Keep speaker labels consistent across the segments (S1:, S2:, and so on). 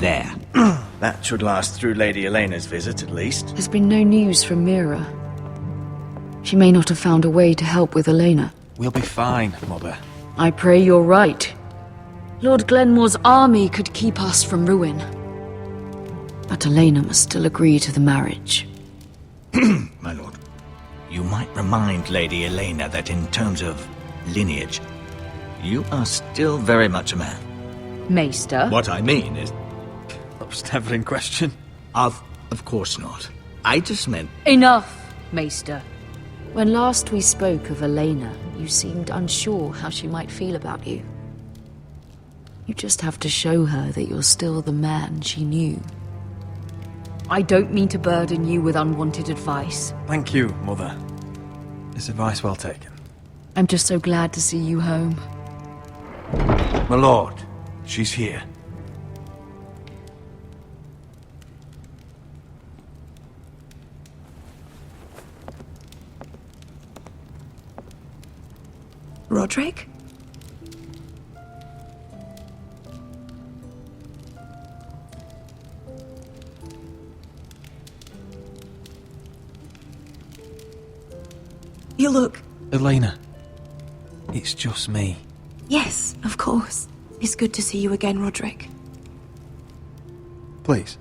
S1: there.
S2: That should last through Lady Elena's visit, at least.
S3: There's been no news from Mira. She may not have found a way to help with Elena.
S4: We'll be fine, Mother.
S3: I pray you're right. Lord Glenmore's army could keep us from ruin. But Elena must still agree to the marriage.
S1: My lord, you might remind Lady Elena that in terms of lineage, you are still very much a man.
S3: Maester?
S1: What I mean is...
S4: That was never in question.
S1: Of course not. I just meant...
S3: Enough, Maester. When last we spoke of Elena, you seemed unsure how she might feel about you. You just have to show her that you're still the man she knew. I don't mean to burden you with unwanted advice.
S4: Thank you, Mother. It's advice well taken.
S3: I'm just so glad to see you home.
S5: My lord, she's here.
S6: Roderick? You look...
S4: Elena, it's just me.
S6: Yes, of course. It's good to see you again, Roderick.
S4: Please.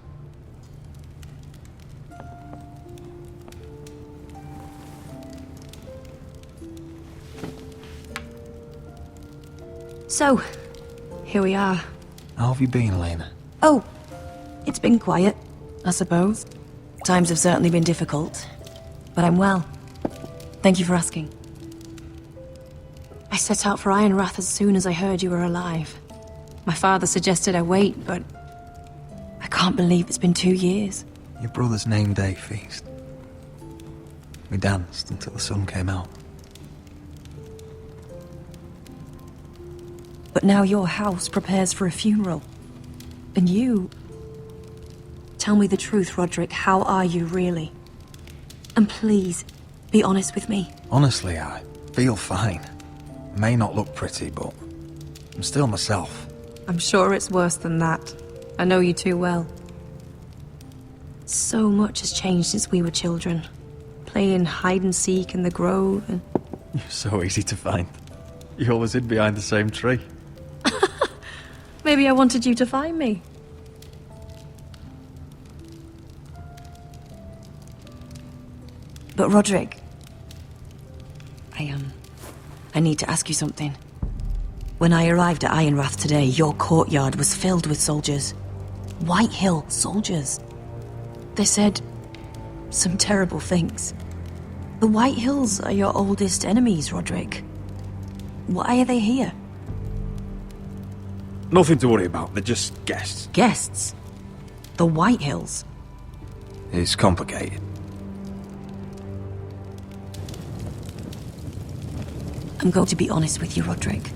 S6: So, here we are.
S4: How have you been, Elena?
S6: Oh, it's been quiet, I suppose. Times have certainly been difficult, but I'm well. Thank you for asking. I set out for Ironrath as soon as I heard you were alive. My father suggested I wait, but I can't believe it's been 2 years.
S4: Your brother's name day feast. We danced until the sun came out.
S6: But now your house prepares for a funeral. And you... Tell me the truth, Roderick. How are you, really? And please, be honest with me.
S4: Honestly, I feel fine. May not look pretty, but I'm still myself.
S6: I'm sure it's worse than that. I know you too well. So much has changed since we were children. Playing hide and seek in the grove and...
S4: You're so easy to find. You always hid behind the same tree.
S6: Maybe I wanted you to find me. But Roderick... I need to ask you something. When I arrived at Ironrath today, your courtyard was filled with soldiers. White Hill soldiers. They said some terrible things. The White Hills are your oldest enemies, Roderick. Why are they here?
S5: Nothing to worry about, they're just guests.
S6: Guests? The White Hills?
S4: It's complicated.
S6: I'm going to be honest with you, Roderick.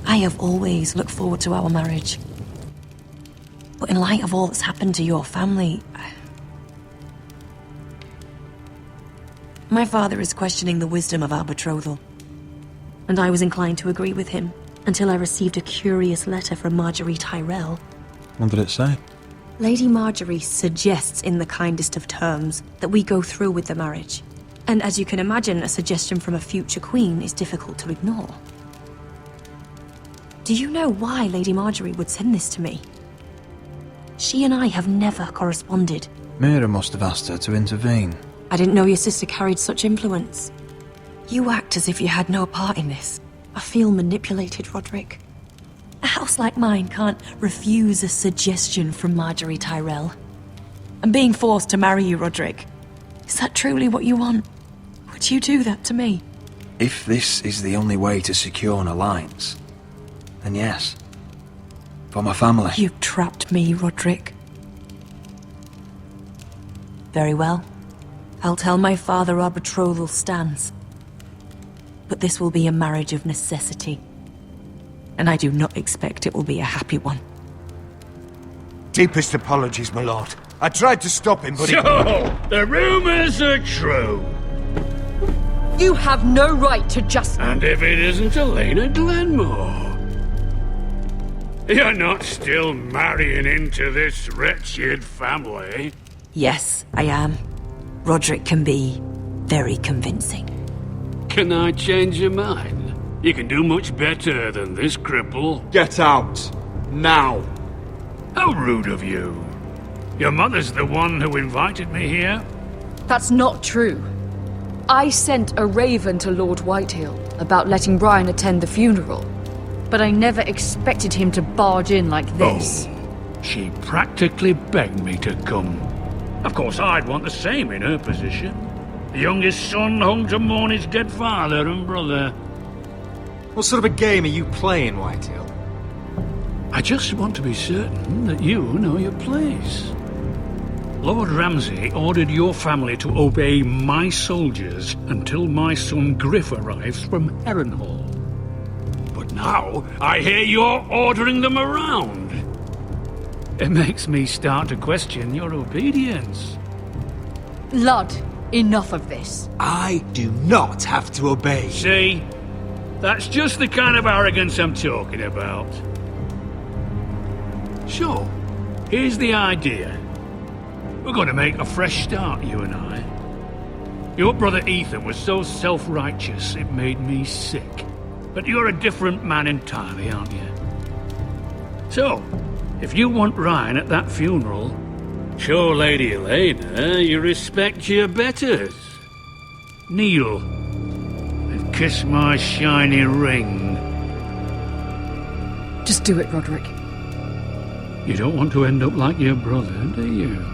S6: I have always looked forward to our marriage. But in light of all that's happened to your family... My father is questioning the wisdom of our betrothal. And I was inclined to agree with him, until I received a curious letter from Marjorie Tyrell.
S4: What did it say?
S6: Lady Marjorie suggests in the kindest of terms that we go through with the marriage. And as you can imagine, a suggestion from a future queen is difficult to ignore. Do you know why Lady Marjorie would send this to me? She and I have never corresponded.
S4: Mira must have asked her to intervene.
S6: I didn't know your sister carried such influence. You act as if you had no part in this. I feel manipulated, Roderick. A house like mine can't refuse a suggestion from Marjorie Tyrell. I'm being forced to marry you, Roderick. Is that truly what you want? Would you do that to me?
S4: If this is the only way to secure an alliance, then yes. For my family.
S6: You've trapped me, Roderick. Very well. I'll tell my father our betrothal stands. But this will be a marriage of necessity. And I do not expect it will be a happy one.
S5: Deepest apologies, my lord. I tried to stop him, but
S7: So, the rumors are true.
S3: You have no right to just...
S7: And if it isn't Elena Glenmore? You're not still marrying into this wretched family?
S6: Yes, I am. Roderick can be very convincing.
S7: Can I change your mind? You can do much better than this cripple.
S5: Get out. Now.
S7: How rude of you. Your mother's the one who invited me here?
S3: That's not true. I sent a raven to Lord Whitehill about letting Brian attend the funeral. But I never expected him to barge in like this.
S7: Oh, she practically begged me to come. Of course, I'd want the same in her position. The youngest son home to mourn his dead father and brother.
S8: What sort of a game are you playing, Whitehill?
S7: I just want to be certain that you know your place. Lord Ramsay ordered your family to obey my soldiers until my son Griff arrives from Harrenhal. But now, I hear you're ordering them around. It makes me start to question your obedience.
S3: Lud, enough of this.
S8: I do not have to obey.
S7: See? That's just the kind of arrogance I'm talking about. So, here's the idea. We're going to make a fresh start, you and I. Your brother Ethan was so self-righteous it made me sick. But you're a different man entirely, aren't you? So, if you want Ryan at that funeral, show Lady Elena you respect your betters. Kneel and kiss my shiny ring.
S3: Just do it, Roderick.
S7: You don't want to end up like your brother, do you?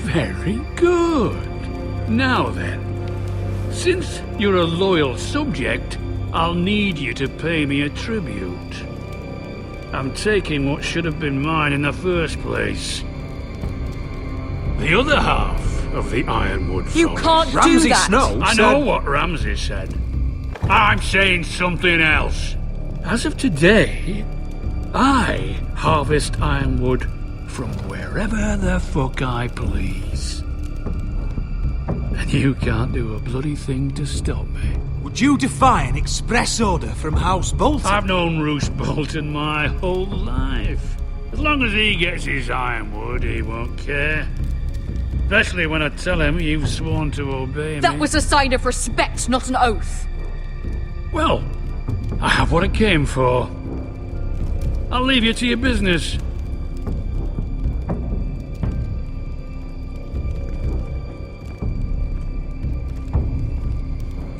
S7: Very good. Now then, since you're a loyal subject, I'll need you to pay me a tribute. I'm taking what should have been mine in the first place. The other half of the Ironwood Forest.
S3: You can't do
S8: Ramsay
S3: that!
S8: Snow
S7: I
S8: said...
S7: know what Ramsay said. I'm saying something else. As of today, I harvest ironwood from wherever the fuck I please. And you can't do a bloody thing to stop me.
S8: Would you defy an express order from House Bolton?
S7: I've known Roose Bolton my whole life. As long as he gets his ironwood, he won't care. Especially when I tell him you've sworn to obey me.
S3: That was a sign of respect, not an oath.
S7: Well, I have what I came for. I'll leave you to your business.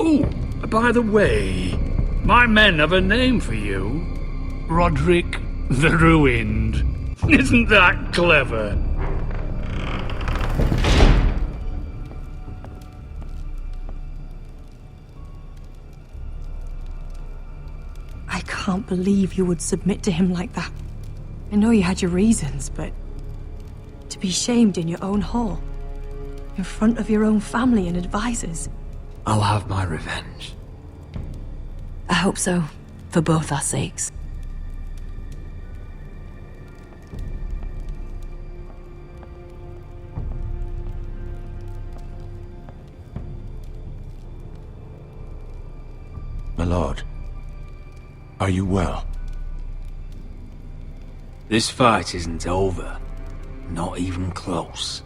S7: Oh, by the way, my men have a name for you. Roderick the Ruined. Isn't that clever?
S6: I can't believe you would submit to him like that. I know you had your reasons, but to be shamed in your own hall, in front of your own family and advisors.
S4: I'll have my revenge.
S6: I hope so, for both our sakes.
S5: My lord, are you well?
S4: This fight isn't over. Not even close.